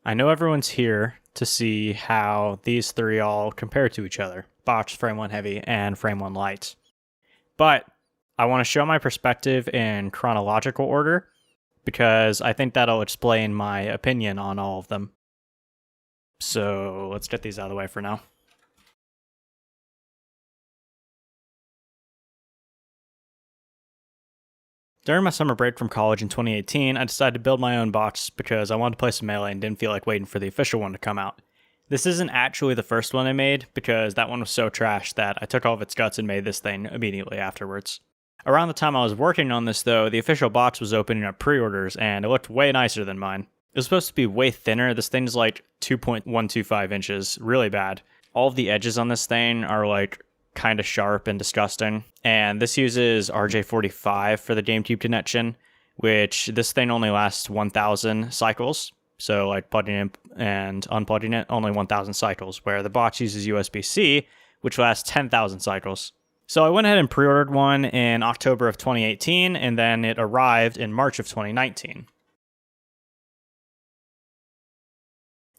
I know everyone's here to see how these three all compare to each other, Botch, Frame1 Heavy, and Frame1 Light. But I want to show my perspective in chronological order, because I think that'll explain my opinion on all of them. So let's get these out of the way for now. During my summer break from college in 2018, I decided to build my own box because I wanted to play some Melee and didn't feel like waiting for the official one to come out. This isn't actually the first one I made, because that one was so trash that I took all of its guts and made this thing immediately afterwards. Around the time I was working on this though, the official box was opening up pre-orders and it looked way nicer than mine. It was supposed to be way thinner. This thing's like 2.125 inches, really bad. All of the edges on this thing are like kind of sharp and disgusting. And this uses RJ45 for the GameCube connection, which this thing only lasts 1,000 cycles. So like plugging in and unplugging it, only 1,000 cycles, where the box uses USB-C, which lasts 10,000 cycles. So I went ahead and pre-ordered one in October of 2018, and then it arrived in March of 2019.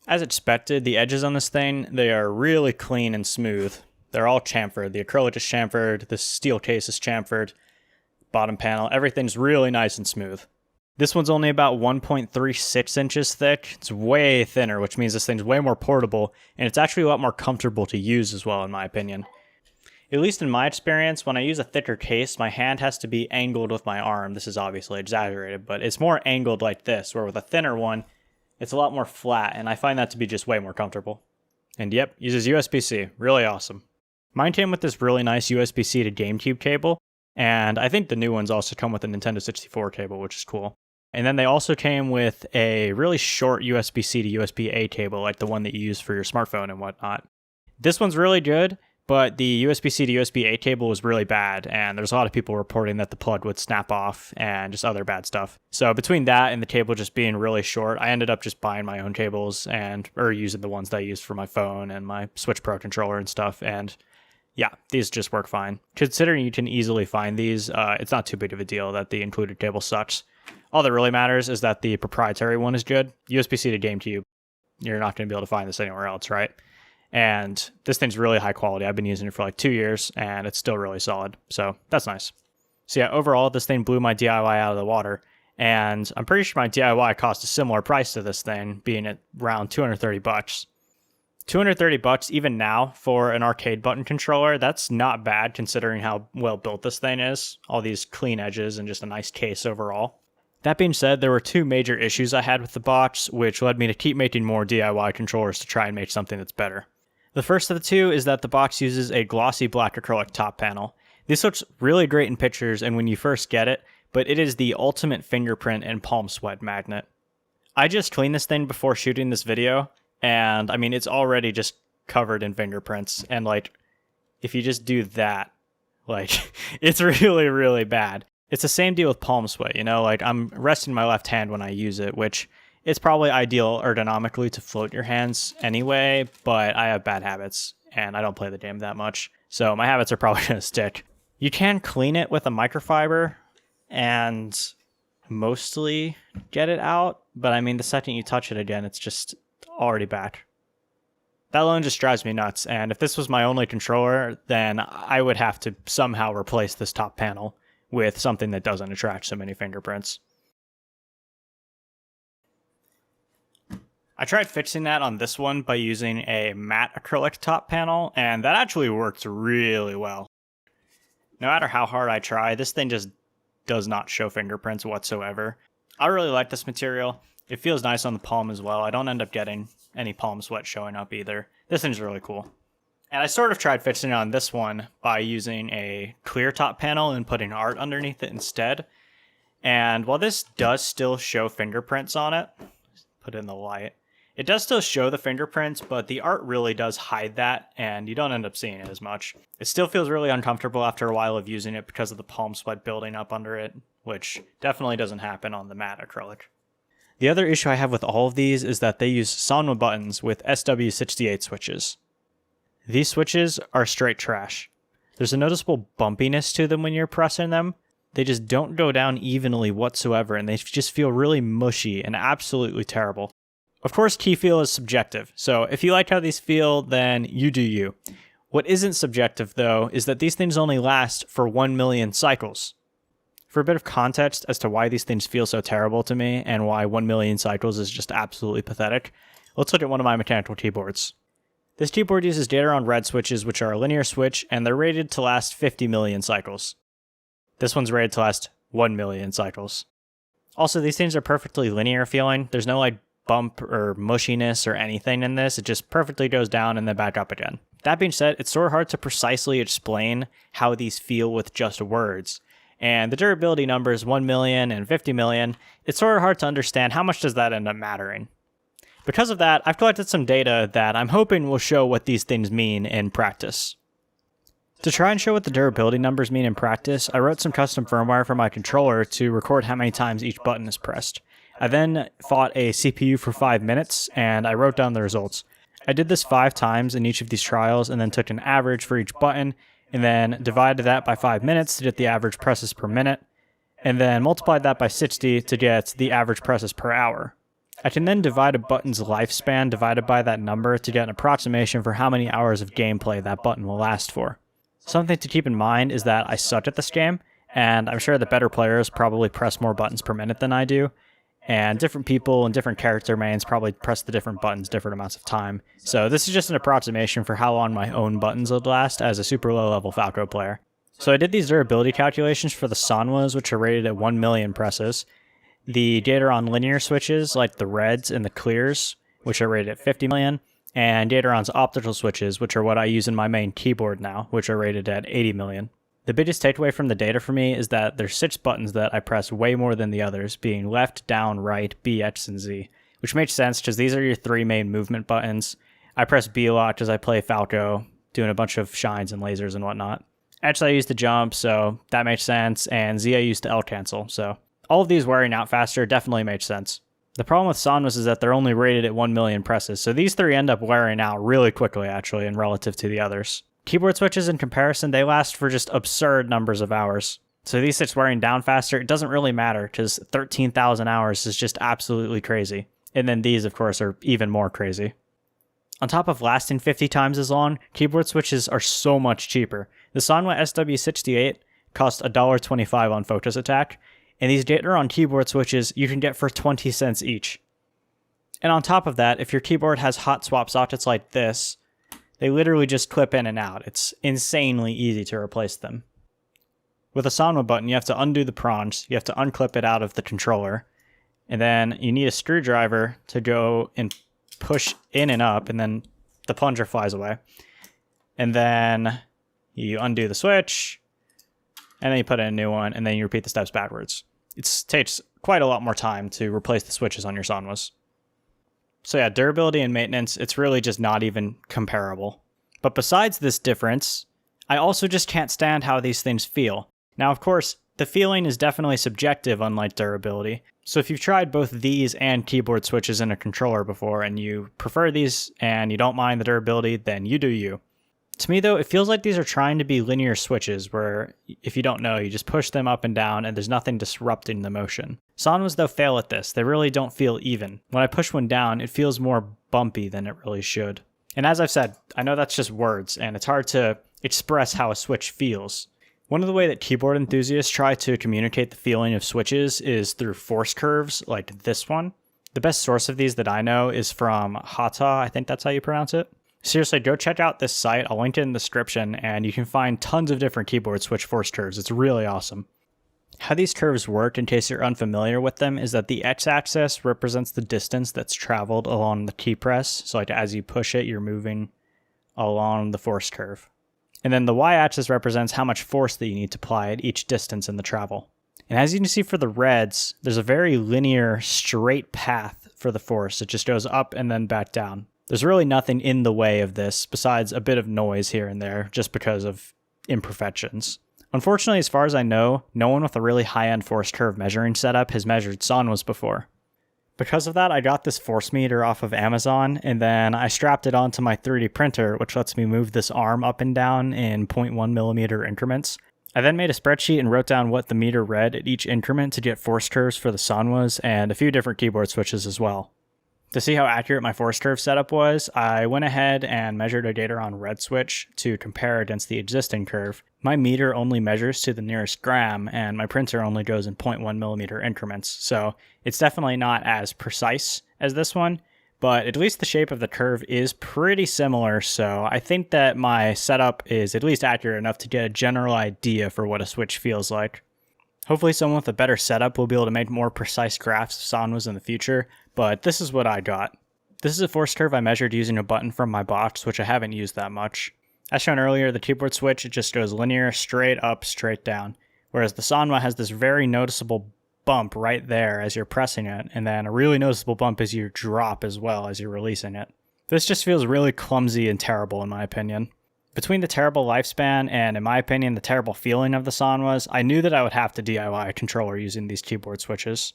As expected, the edges on this thing, they are really clean and smooth. They're all chamfered. The acrylic is chamfered, the steel case is chamfered, bottom panel, everything's really nice and smooth. This one's only about 1.36 inches thick. It's way thinner, which means this thing's way more portable, and it's actually a lot more comfortable to use as well, in my opinion. At least in my experience, when I use a thicker case, my hand has to be angled with my arm. This is obviously exaggerated, but it's more angled like this, where with a thinner one, it's a lot more flat, and I find that to be just way more comfortable. And yep, uses USB-C. Really awesome. Mine came with this really nice USB-C to GameCube cable, and I think the new ones also come with a Nintendo 64 cable, which is cool. And then they also came with a really short USB-C to USB-A cable, like the one that you use for your smartphone and whatnot. This one's really good, but the USB-C to USB-A cable was really bad, and there's a lot of people reporting that the plug would snap off and just other bad stuff. So between that and the cable just being really short, I ended up just buying my own cables or using the ones that I use for my phone and my Switch Pro controller and stuff, and yeah, these just work fine. Considering you can easily find these, it's not too big of a deal that the included cable sucks. All that really matters is that the proprietary one is good. USB-C to GameCube, you're not going to be able to find this anywhere else, right? And this thing's really high quality. I've been using it for like 2 years, and it's still really solid. So that's nice. So yeah, overall, this thing blew my DIY out of the water. And I'm pretty sure my DIY cost a similar price to this thing, being at around 230 bucks. 230 bucks even now for an arcade button controller, that's not bad considering how well built this thing is. All these clean edges and just a nice case overall. That being said, there were two major issues I had with the box, which led me to keep making more DIY controllers to try and make something that's better. The first of the two is that the box uses a glossy black acrylic top panel. This looks really great in pictures and when you first get it, but it is the ultimate fingerprint and palm sweat magnet. I just cleaned this thing before shooting this video, and I mean, it's already just covered in fingerprints, and like, if you just do that, like, it's really, really bad. It's the same deal with palm sweat, you know, like I'm resting my left hand when I use it, which it's probably ideal ergonomically to float your hands anyway, but I have bad habits and I don't play the game that much, so my habits are probably going to stick. You can clean it with a microfiber and mostly get it out, but I mean, the second you touch it again, it's just already back. That alone just drives me nuts, and if this was my only controller, then I would have to somehow replace this top panel with something that doesn't attract so many fingerprints. I tried fixing that on this one by using a matte acrylic top panel, and that actually works really well. No matter how hard I try, this thing just does not show fingerprints whatsoever. I really like this material. It feels nice on the palm as well. I don't end up getting any palm sweat showing up either. This thing's really cool. And I sort of tried fixing it on this one by using a clear top panel and putting art underneath it instead. And while this does still show fingerprints on it, put it in the light, it does still show the fingerprints, but the art really does hide that, and you don't end up seeing it as much. It still feels really uncomfortable after a while of using it because of the palm sweat building up under it, which definitely doesn't happen on the matte acrylic. The other issue I have with all of these is that they use Sanwa buttons with SW68 switches. These switches are straight trash. There's a noticeable bumpiness to them when you're pressing them. They just don't go down evenly whatsoever, and they just feel really mushy and absolutely terrible. Of course, key feel is subjective, so if you like how these feel, then you do you. What isn't subjective, though, is that these things only last for 1 million cycles. For a bit of context as to why these things feel so terrible to me and why 1 million cycles is just absolutely pathetic, let's look at one of my mechanical keyboards. This keyboard uses Dataron red switches, which are a linear switch, and they're rated to last 50 million cycles. This one's rated to last 1 million cycles. Also, these things are perfectly linear feeling. There's no bump or mushiness or anything in this. It just perfectly goes down and then back up again. That being said, it's sort of hard to precisely explain how these feel with just words. And the durability numbers 1 million and 50 million, it's sort of hard to understand how much does that end up mattering. Because of that, I've collected some data that I'm hoping will show what these things mean in practice. To try and show what the durability numbers mean in practice, I wrote some custom firmware for my controller to record how many times each button is pressed. I then fought a CPU for 5 minutes, and I wrote down the results. I did this 5 times in each of these trials, and then took an average for each button, and then divided that by 5 minutes to get the average presses per minute, and then multiplied that by 60 to get the average presses per hour. I can then divide a button's lifespan divided by that number to get an approximation for how many hours of gameplay that button will last for. Something to keep in mind is that I suck at this game, and I'm sure that better players probably press more buttons per minute than I do, and different people and different character mains probably press the different buttons different amounts of time. So this is just an approximation for how long my own buttons would last as a super low level Falco player. So I did these durability calculations for the Sanwas, which are rated at 1 million presses, the Dataron linear switches like the reds and the clears, which are rated at 50 million, and Dataron's optical switches, which are what I use in my main keyboard now, which are rated at 80 million. The biggest takeaway from the data for me is that there's 6 buttons that I press way more than the others, being left, down, right, B, X, and Z, which makes sense because these are your 3 main movement buttons. I press B a lot because I play Falco, doing a bunch of shines and lasers and whatnot. X I use to jump, so that makes sense, and Z I use to L cancel, so all of these wearing out faster definitely makes sense. The problem with Sanwas is that they're only rated at 1 million presses, so these 3 end up wearing out really quickly actually in relative to the others. Keyboard switches in comparison, they last for just absurd numbers of hours. So these 6 wearing down faster, it doesn't really matter because 13,000 hours is just absolutely crazy. And then these, of course, are even more crazy. On top of lasting 50 times as long, keyboard switches are so much cheaper. The Sanwa SW68 cost $1.25 on Focus Attack, and these Dataron keyboard switches you can get for 20 cents each. And on top of that, if your keyboard has hot swap sockets like this, they literally just clip in and out. It's insanely easy to replace them. With a Sanwa button, you have to undo the prongs, you have to unclip it out of the controller, and then you need a screwdriver to go and push in and up, and then the plunger flies away. And then you undo the switch, and then you put in a new one, and then you repeat the steps backwards. It takes quite a lot more time to replace the switches on your Sanwas. So yeah, durability and maintenance, it's really just not even comparable. But besides this difference, I also just can't stand how these things feel. Now, of course, the feeling is definitely subjective, unlike durability. So if you've tried both these and keyboard switches in a controller before and you prefer these and you don't mind the durability, then you do you. To me, though, it feels like these are trying to be linear switches where, if you don't know, you just push them up and down and there's nothing disrupting the motion. Sanwas, though, fail at this. They really don't feel even. When I push one down, it feels more bumpy than it really should. And as I've said, I know that's just words, and it's hard to express how a switch feels. One of the ways that keyboard enthusiasts try to communicate the feeling of switches is through force curves, like this one. The best source of these that I know is from Hata, I think that's how you pronounce it. Seriously, go check out this site. I'll link it in the description, and you can find tons of different keyboard switch force curves. It's really awesome. How these curves work, in case you're unfamiliar with them, is that the x-axis represents the distance that's traveled along the key press. So like as you push it, you're moving along the force curve. And then the y-axis represents how much force that you need to apply at each distance in the travel. And as you can see for the reds, there's a very linear, straight path for the force. It just goes up and then back down. There's really nothing in the way of this besides a bit of noise here and there just because of imperfections. Unfortunately, as far as I know, no one with a really high-end force curve measuring setup has measured Sanwas before. Because of that, I got this force meter off of Amazon, and then I strapped it onto my 3D printer, which lets me move this arm up and down in 0.1 millimeter increments. I then made a spreadsheet and wrote down what the meter read at each increment to get force curves for the Sanwas and a few different keyboard switches as well. To see how accurate my force curve setup was, I went ahead and measured a Dataron red switch to compare against the existing curve. My meter only measures to the nearest gram, and my printer only goes in 0.1 millimeter increments, so it's definitely not as precise as this one, but at least the shape of the curve is pretty similar, so I think that my setup is at least accurate enough to get a general idea for what a switch feels like. Hopefully someone with a better setup will be able to make more precise graphs of Sanwas in the future, but this is what I got. This is a force curve I measured using a button from my box, which I haven't used that much. As shown earlier, the keyboard switch, it just goes linear, straight up, straight down, whereas the Sanwa has this very noticeable bump right there as you're pressing it, and then a really noticeable bump as you drop as well as you're releasing it. This just feels really clumsy and terrible in my opinion. Between the terrible lifespan and, in my opinion, the terrible feeling of the Sanwas, I knew that I would have to DIY a controller using these keyboard switches.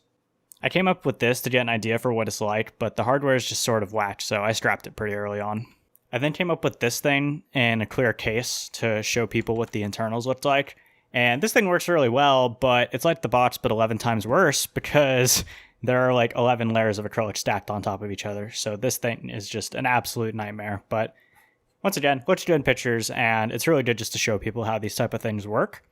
I came up with this to get an idea for what it's like, but the hardware is just sort of whacked, so I scrapped it pretty early on. I then came up with this thing in a clear case to show people what the internals looked like, and this thing works really well, but it's like the box but 11 times worse because there are like 11 layers of acrylic stacked on top of each other, so this thing is just an absolute nightmare, but once again, looks good in pictures, and it's really good just to show people how these type of things work.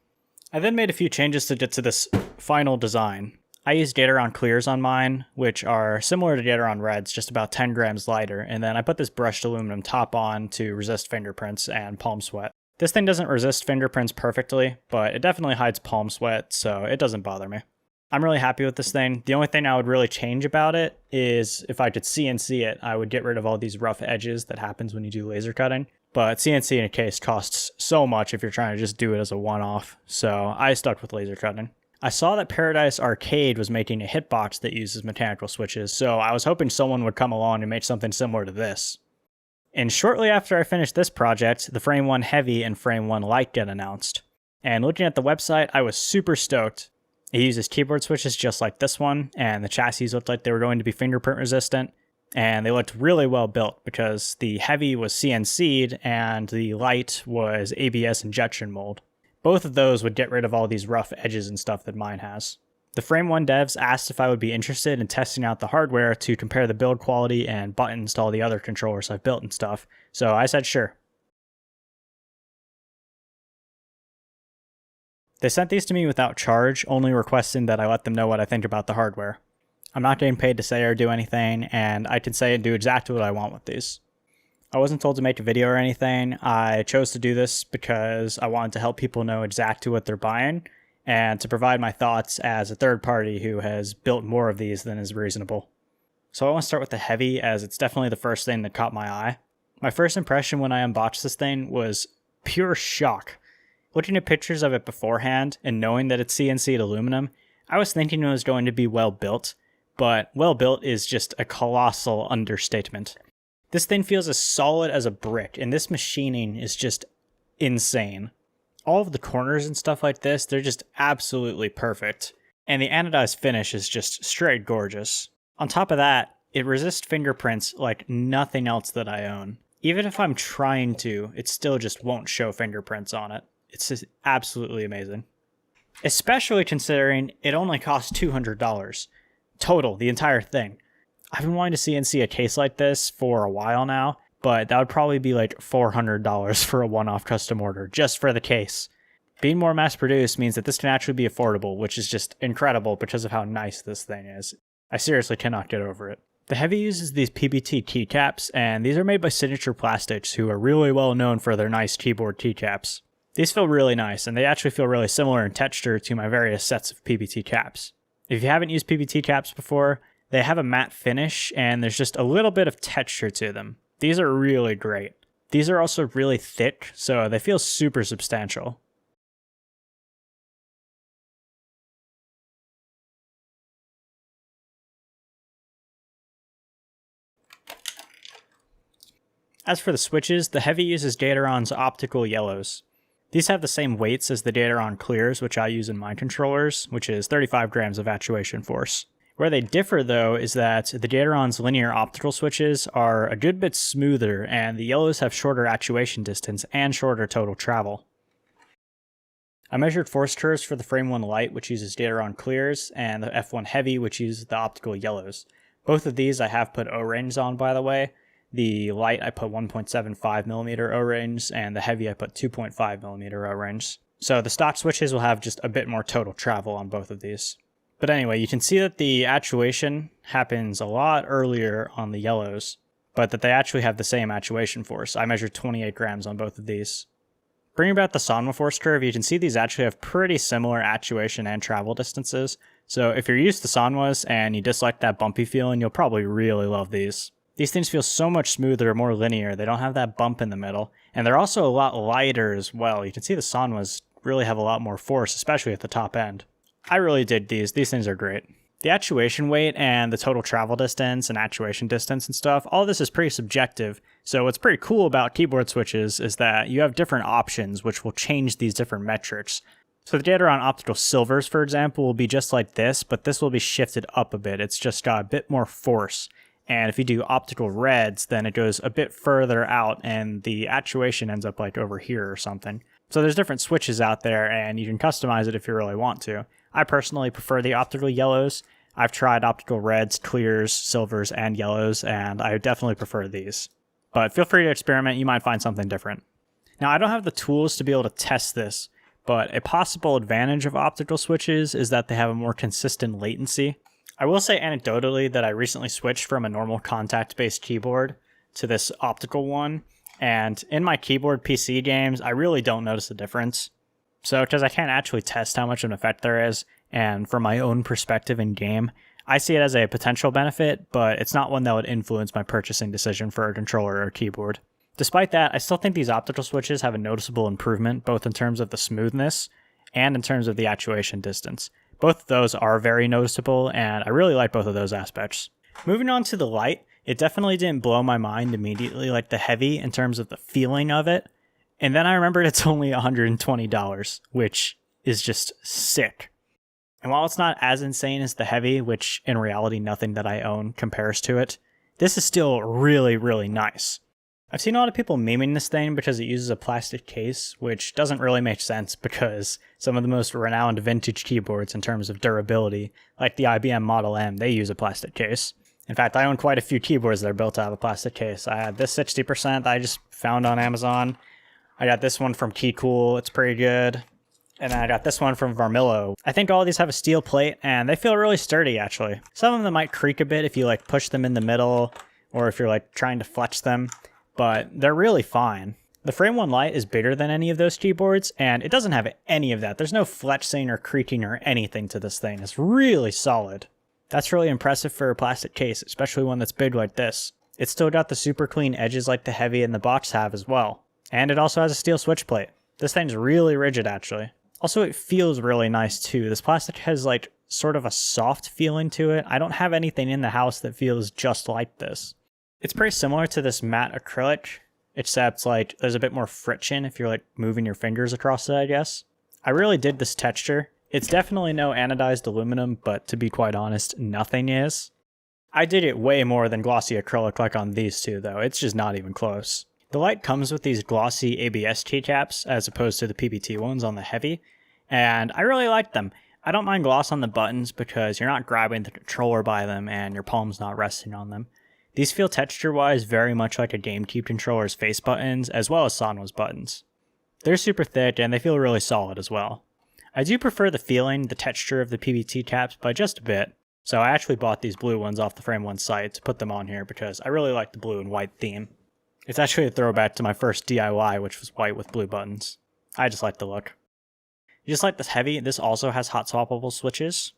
I then made a few changes to get to this final design. I used Dataron clears on mine, which are similar to Dataron reds, just about 10 grams lighter, and then I put this brushed aluminum top on to resist fingerprints and palm sweat. This thing doesn't resist fingerprints perfectly, but it definitely hides palm sweat, so it doesn't bother me. I'm really happy with this thing. The only thing I would really change about it is if I could CNC it, I would get rid of all these rough edges that happens when you do laser cutting. But CNC in a case costs so much if you're trying to just do it as a one-off, so I stuck with laser cutting. I saw that Paradise Arcade was making a hitbox that uses mechanical switches, so I was hoping someone would come along and make something similar to this. And shortly after I finished this project, the Frame1 Heavy and Frame1 Light get announced. And looking at the website, I was super stoked. It uses keyboard switches just like this one, and the chassis looked like they were going to be fingerprint resistant, and they looked really well built because the Heavy was CNC'd and the Light was ABS injection mold. Both of those would get rid of all these rough edges and stuff that mine has. The Frame1 devs asked if I would be interested in testing out the hardware to compare the build quality and buttons to all the other controllers I've built and stuff, so I said sure. They sent these to me without charge, only requesting that I let them know what I think about the hardware. I'm not getting paid to say or do anything, and I can say and do exactly what I want with these. I wasn't told to make a video or anything. I chose to do this because I wanted to help people know exactly what they're buying, and to provide my thoughts as a third party who has built more of these than is reasonable. So I want to start with the Heavy, as it's definitely the first thing that caught my eye. My first impression when I unboxed this thing was pure shock. Looking at pictures of it beforehand and knowing that it's CNC'd aluminum, I was thinking it was going to be well built, but well built is just a colossal understatement. This thing feels as solid as a brick, and this machining is just insane. All of the corners and stuff like this, they're just absolutely perfect, and the anodized finish is just straight gorgeous. On top of that, it resists fingerprints like nothing else that I own. Even if I'm trying to, it still just won't show fingerprints on it. It's just absolutely amazing. Especially considering it only costs $200. Total, the entire thing. I've been wanting to CNC a case like this for a while now, but that would probably be like $400 for a one-off custom order, just for the case. Being more mass-produced means that this can actually be affordable, which is just incredible because of how nice this thing is. I seriously cannot get over it. The Heavy uses these PBT keycaps, and these are made by Signature Plastics, who are really well known for their nice keyboard keycaps. These feel really nice, and they actually feel really similar in texture to my various sets of PBT caps. If you haven't used PBT caps before, they have a matte finish, and there's just a little bit of texture to them. These are really great. These are also really thick, so they feel super substantial. As for the switches, the Heavy uses Dataron's optical yellows. These have the same weights as the Dataron clears, which I use in my controllers, which is 35 grams of actuation force. Where they differ, though, is that the Dataron's linear optical switches are a good bit smoother, and the yellows have shorter actuation distance and shorter total travel. I measured force curves for the Frame1 Light, which uses Dataron clears, and the F1 Heavy, which uses the optical yellows. Both of these I have put O-rings on, by the way. The Light I put 1.75mm O-rings, and the Heavy I put 2.5mm O-rings. So the stock switches will have just a bit more total travel on both of these. But anyway, you can see that the actuation happens a lot earlier on the yellows, but that they actually have the same actuation force. I measured 28 grams on both of these. Bringing back the Sanwa force curve, you can see these actually have pretty similar actuation and travel distances. So if you're used to Sanwas and you dislike that bumpy feeling, you'll probably really love these. These things feel so much smoother, more linear. They don't have that bump in the middle. And they're also a lot lighter as well. You can see the Sanwas really have a lot more force, especially at the top end. I really dig these. These things are great. The actuation weight and the total travel distance and actuation distance and stuff, all this is pretty subjective. So what's pretty cool about keyboard switches is that you have different options which will change these different metrics. So the data on optical silvers, for example, will be just like this, but this will be shifted up a bit. It's just got a bit more force. And if you do optical reds, then it goes a bit further out and the actuation ends up like over here or something. So there's different switches out there and you can customize it if you really want to. I personally prefer the optical yellows. I've tried optical reds, clears, silvers, and yellows, and I definitely prefer these. But feel free to experiment, you might find something different. Now, I don't have the tools to be able to test this, but a possible advantage of optical switches is that they have a more consistent latency. I will say anecdotally that I recently switched from a normal contact-based keyboard to this optical one, and in my keyboard PC games, I really don't notice a difference. So, because I can't actually test how much of an effect there is, and from my own perspective in game, I see it as a potential benefit, but it's not one that would influence my purchasing decision for a controller or keyboard. Despite that, I still think these optical switches have a noticeable improvement, both in terms of the smoothness and in terms of the actuation distance. Both of those are very noticeable, and I really like both of those aspects. Moving on to the Light, it definitely didn't blow my mind immediately like the Heavy in terms of the feeling of it, and then I remembered it's only $120, which is just sick. And while it's not as insane as the Heavy, which in reality nothing that I own compares to it, this is still really, really nice. I've seen a lot of people memeing this thing because it uses a plastic case, which doesn't really make sense because some of the most renowned vintage keyboards in terms of durability, like the IBM Model M, they use a plastic case. In fact, I own quite a few keyboards that are built out of a plastic case. I had this 60% that I just found on Amazon. I got this one from Keycool, it's pretty good. And then I got this one from Varmillo. I think all of these have a steel plate, and they feel really sturdy, actually. Some of them might creak a bit if you like push them in the middle, or if you're like trying to flex them, but they're really fine. The Frame1 Light is bigger than any of those keyboards, and it doesn't have any of that. There's no flexing or creaking or anything to this thing. It's really solid. That's really impressive for a plastic case, especially one that's big like this. It's still got the super clean edges like the Heavy and the box have as well. And it also has a steel switch plate. This thing's really rigid, actually. Also, it feels really nice too. This plastic has like sort of a soft feeling to it. I don't have anything in the house that feels just like this. It's pretty similar to this matte acrylic, except like there's a bit more friction if you're like moving your fingers across it, I guess. I really did this texture. It's definitely no anodized aluminum, but to be quite honest, nothing is. I did it way more than glossy acrylic like on these two though. It's just not even close. The Light comes with these glossy ABS keycaps as opposed to the PBT ones on the Heavy, and I really like them. I don't mind gloss on the buttons because you're not grabbing the controller by them and your palm's not resting on them. These feel texture-wise very much like a GameCube controller's face buttons as well as Sanwa's buttons. They're super thick and they feel really solid as well. I do prefer the feeling, the texture of the PBT caps by just a bit, so I actually bought these blue ones off the Frame1 site to put them on here because I really like the blue and white theme. It's actually a throwback to my first DIY, which was white with blue buttons. I just like the look. Just like this Heavy, this also has hot swappable switches,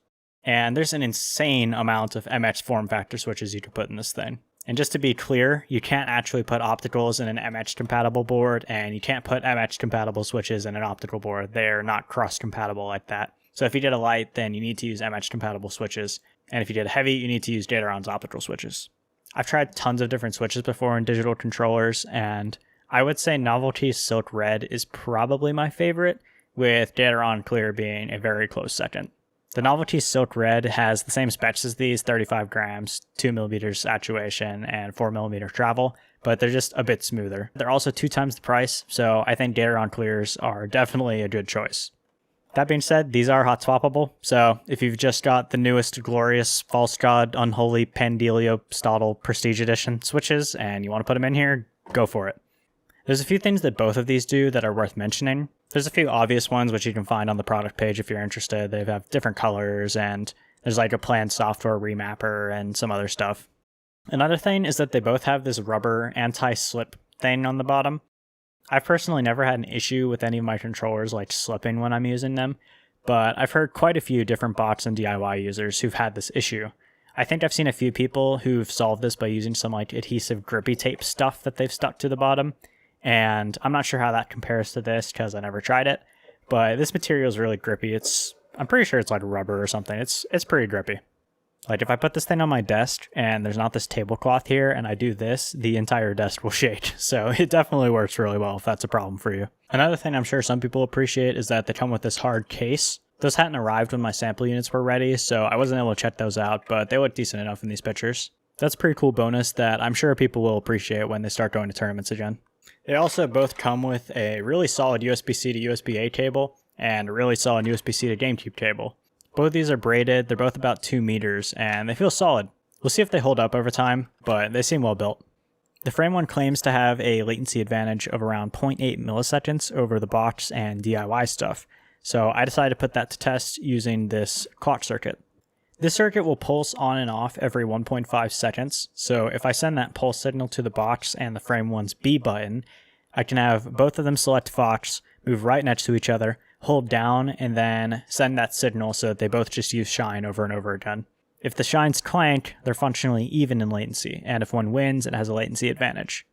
and there's an insane amount of MX form factor switches you can put in this thing. And just to be clear, you can't actually put opticals in an MX compatible board, and you can't put MX compatible switches in an optical board. They're not cross compatible like that. So if you did a Light, then you need to use MX compatible switches, and if you did a Heavy, you need to use Dataron's optical switches. I've tried tons of different switches before in digital controllers, and I would say Novelty Silk Red is probably my favorite, with Dataron Clear being a very close second. The Novelty Silk Red has the same specs as these, 35 grams, 2mm actuation, and 4mm travel, but they're just a bit smoother. They're also 2 times the price, so I think Dataron Clears are definitely a good choice. That being said, these are hot swappable, so if you've just got the newest glorious False God Unholy Pandeliostodal Prestige Edition switches and you want to put them in here, go for it. There's a few things that both of these do that are worth mentioning. There's a few obvious ones which you can find on the product page if you're interested. They have different colors and there's like a planned software remapper and some other stuff. Another thing is that they both have this rubber anti-slip thing on the bottom. I've personally never had an issue with any of my controllers like slipping when I'm using them, but I've heard quite a few different bots and DIY users who've had this issue. I think I've seen a few people who've solved this by using some like adhesive grippy tape stuff that they've stuck to the bottom, and I'm not sure how that compares to this because I never tried it, but this material is really grippy. I'm pretty sure it's like rubber or something. It's pretty grippy. Like if I put this thing on my desk and there's not this tablecloth here and I do this, the entire desk will shake. So it definitely works really well if that's a problem for you. Another thing I'm sure some people appreciate is that they come with this hard case. Those hadn't arrived when my sample units were ready, so I wasn't able to check those out, but they look decent enough in these pictures. That's a pretty cool bonus that I'm sure people will appreciate when they start going to tournaments again. They also both come with a really solid USB-C to USB-A cable and a really solid USB-C to GameCube cable. Both of these are braided, they're both about 2 meters, and they feel solid. We'll see if they hold up over time, but they seem well built. The Frame1 claims to have a latency advantage of around 0.8 milliseconds over the box and DIY stuff, so I decided to put that to test using this clock circuit. This circuit will pulse on and off every 1.5 seconds, so if I send that pulse signal to the box and the Frame1's B button, I can have both of them select Fox, move right next to each other, hold down, and then send that signal so that they both just use shine over and over again. If the shines clank, they're functionally even in latency, and if one wins, it has a latency advantage.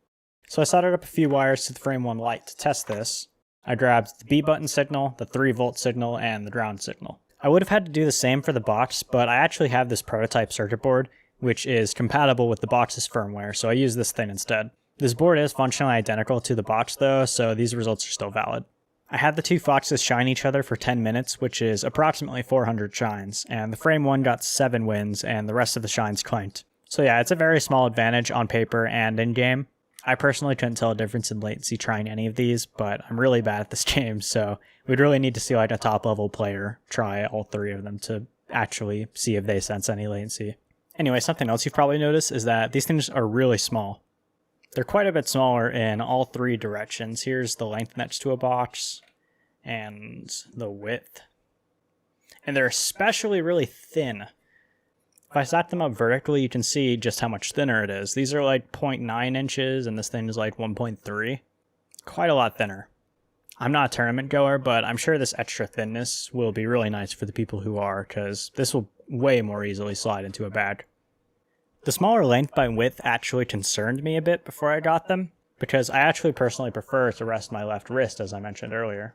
So I soldered up a few wires to the Frame1 Light to test this. I grabbed the B button signal, the 3-volt signal, and the ground signal. I would have had to do the same for the box, but I actually have this prototype circuit board, which is compatible with the box's firmware, so I use this thing instead. This board is functionally identical to the box though, so these results are still valid. I had the two Foxes shine each other for 10 minutes, which is approximately 400 shines, and the Frame1 got 7 wins, and the rest of the shines clanked. So yeah, it's a very small advantage on paper and in-game. I personally couldn't tell a difference in latency trying any of these, but I'm really bad at this game, so we'd really need to see like a top-level player try all 3 of them to actually see if they sense any latency. Anyway, something else you've probably noticed is that these things are really small. They're quite a bit smaller in all 3 directions. Here's the length next to a box, and the width. And they're especially really thin. If I stack them up vertically, you can see just how much thinner it is. These are like 0.9 inches, and this thing is like 1.3. Quite a lot thinner. I'm not a tournament goer, but I'm sure this extra thinness will be really nice for the people who are, because this will way more easily slide into a bag. The smaller length by width actually concerned me a bit before I got them, because I actually personally prefer to rest my left wrist, as I mentioned earlier.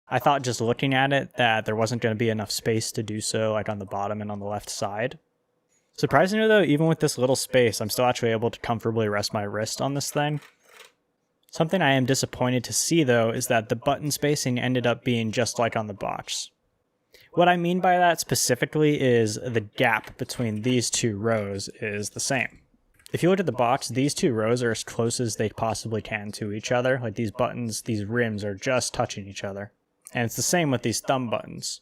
I thought just looking at it that there wasn't going to be enough space to do so like on the bottom and on the left side. Surprisingly though, even with this little space, I'm still actually able to comfortably rest my wrist on this thing. Something I am disappointed to see though is that the button spacing ended up being just like on the box. What I mean by that specifically is the gap between these 2 rows is the same. If you look at the box, these 2 rows are as close as they possibly can to each other. Like these buttons, these rims are just touching each other. And it's the same with these thumb buttons.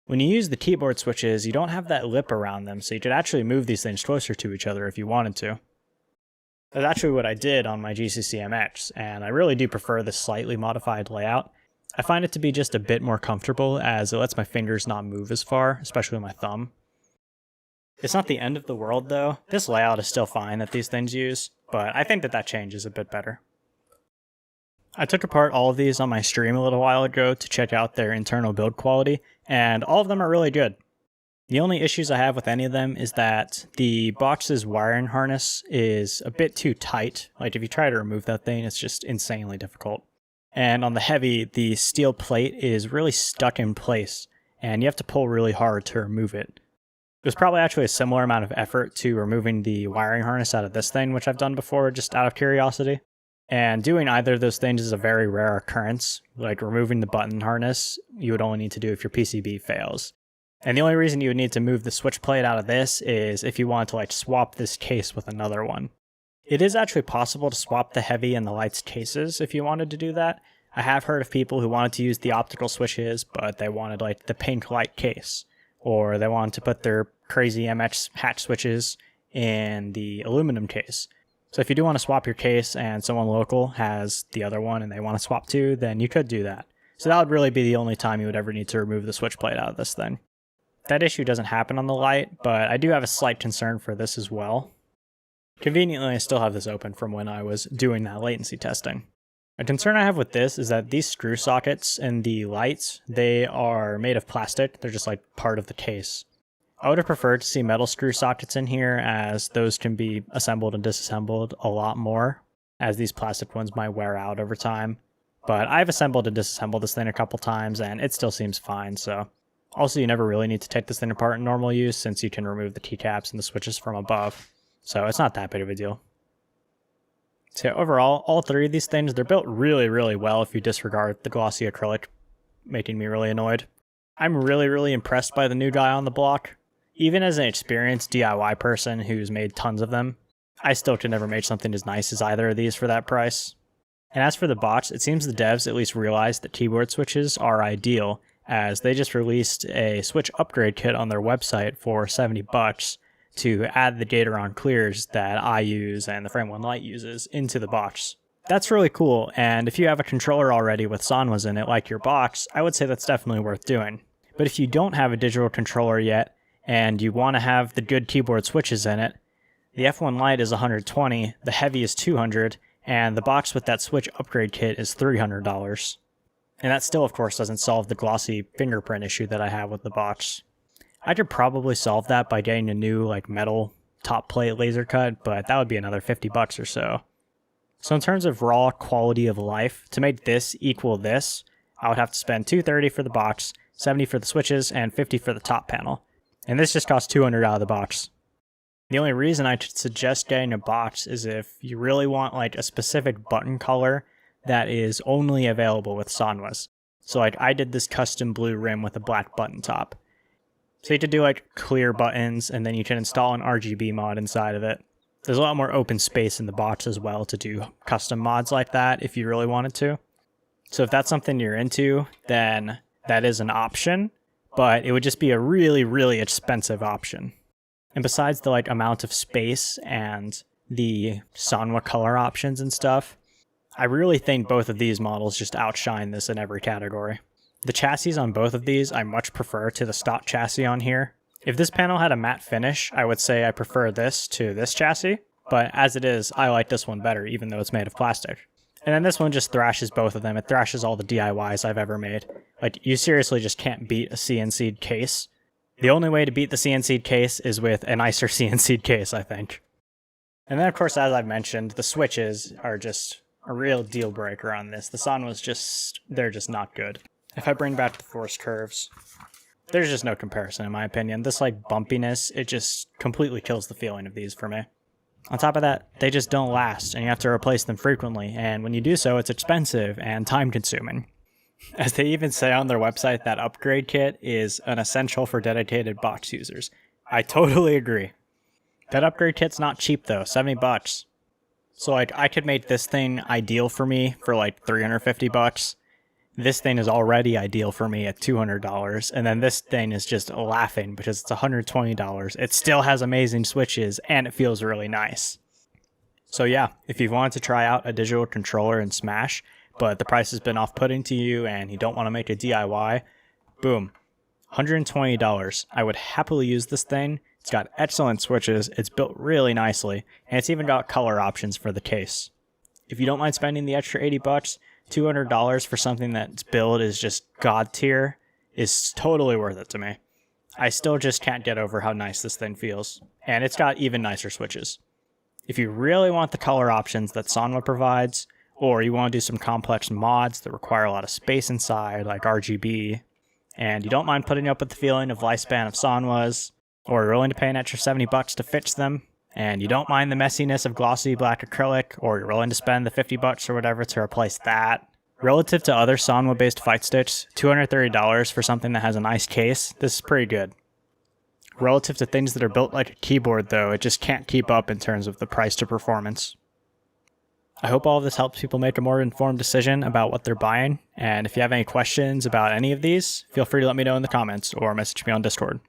When you use the keyboard switches, you don't have that lip around them, so you could actually move these things closer to each other if you wanted to. That's actually what I did on my GCC-MX, and I really do prefer this slightly modified layout. I find it to be just a bit more comfortable as it lets my fingers not move as far, especially my thumb. It's not the end of the world though. This layout is still fine that these things use, but I think that change is a bit better. I took apart all of these on my stream a little while ago to check out their internal build quality, and all of them are really good. The only issues I have with any of them is that the box's wiring harness is a bit too tight. Like if you try to remove that thing, it's just insanely difficult. And on the Heavy, the steel plate is really stuck in place, and you have to pull really hard to remove it. There's probably actually a similar amount of effort to removing the wiring harness out of this thing, which I've done before just out of curiosity. And doing either of those things is a very rare occurrence. Like removing the button harness, you would only need to do if your PCB fails. And the only reason you would need to move the switch plate out of this is if you wanted to like swap this case with another one. It is actually possible to swap the Heavy and the Light's cases if you wanted to do that. I have heard of people who wanted to use the optical switches, but they wanted like the pink light case, or they wanted to put their crazy MX hatch switches in the aluminum case. So if you do want to swap your case and someone local has the other one and they want to swap too, then you could do that. So that would really be the only time you would ever need to remove the switch plate out of this thing. That issue doesn't happen on the Light, but I do have a slight concern for this as well. Conveniently, I still have this open from when I was doing that latency testing. A concern I have with this is that these screw sockets in the Lights, they are made of plastic. They're just like part of the case. I would have preferred to see metal screw sockets in here, as those can be assembled and disassembled a lot more, as these plastic ones might wear out over time. But I've assembled and disassembled this thing a couple times and it still seems fine, so. Also, you never really need to take this thing apart in normal use since you can remove the keycaps and the switches from above. So it's not that big of a deal. So overall, all three of these things, they're built really, really well if you disregard the glossy acrylic, making me really annoyed. I'm really, really impressed by the new guy on the block. Even as an experienced DIY person who's made tons of them, I still could never make something as nice as either of these for that price. And as for the bots, it seems the devs at least realized that keyboard switches are ideal, as they just released a switch upgrade kit on their website for $70 to add the Gatoron clears that I use and the Frame1 Light uses into the box. That's really cool, and if you have a controller already with Sanwas in it like your box, I would say that's definitely worth doing. But if you don't have a digital controller yet, and you want to have the good keyboard switches in it, the F1 Light is $120, the Heavy is $200, and the box with that switch upgrade kit is $300. And that still, of course, doesn't solve the glossy fingerprint issue that I have with the box. I could probably solve that by getting a new like metal top plate laser cut, but that would be another $50 or so. So in terms of raw quality of life, to make this equal this, I would have to spend $230 for the box, $70 for the switches, and $50 for the top panel. And this just costs $200 out of the box. The only reason I could suggest getting a box is if you really want like a specific button color that is only available with Sanwas. So like I did this custom blue rim with a black button top. So you could do like clear buttons, and then you can install an RGB mod inside of it. There's a lot more open space in the box as well to do custom mods like that if you really wanted to. So if that's something you're into, then that is an option, but it would just be a really, really expensive option. And besides the like amount of space and the Sanwa color options and stuff, I really think both of these models just outshine this in every category. The chassis on both of these I much prefer to the stock chassis on here. If this panel had a matte finish, I would say I prefer this to this chassis, but as it is, I like this one better even though it's made of plastic. And then this one just thrashes both of them. It thrashes all the DIYs I've ever made. Like, you seriously just can't beat a CNC'd case. The only way to beat the CNC'd case is with a nicer CNC'd case, I think. And then of course, as I've mentioned, the switches are just a real deal breaker on this. The Sanwas they're just not good. If I bring back the force curves, there's just no comparison in my opinion. This like bumpiness, it just completely kills the feeling of these for me. On top of that, they just don't last, and you have to replace them frequently, and when you do so, it's expensive and time-consuming. As they even say on their website, that upgrade kit is an essential for dedicated box users. I totally agree. That upgrade kit's not cheap though, $70. So like, I could make this thing ideal for me for like $350. This thing is already ideal for me at $200, and then this thing is just laughing because it's $120. It still has amazing switches, and it feels really nice. So yeah, if you've wanted to try out a digital controller in Smash, but the price has been off-putting to you and you don't want to make a DIY, boom, $120. I would happily use this thing. It's got excellent switches, it's built really nicely, and it's even got color options for the case. If you don't mind spending the extra $80, $200 for something that's build is just god tier is totally worth it to me. I still just can't get over how nice this thing feels, and it's got even nicer switches. If you really want the color options that Sanwa provides, or you want to do some complex mods that require a lot of space inside, like RGB, and you don't mind putting up with the feeling of lifespan of Sanwas, or you're willing to pay an extra $70 to fix them, and you don't mind the messiness of glossy black acrylic, or you're willing to spend the $50 or whatever to replace that. Relative to other Sanwa-based fight sticks, $230 for something that has a nice case, this is pretty good. Relative to things that are built like a keyboard though, it just can't keep up in terms of the price to performance. I hope all of this helps people make a more informed decision about what they're buying. And if you have any questions about any of these, feel free to let me know in the comments or message me on Discord.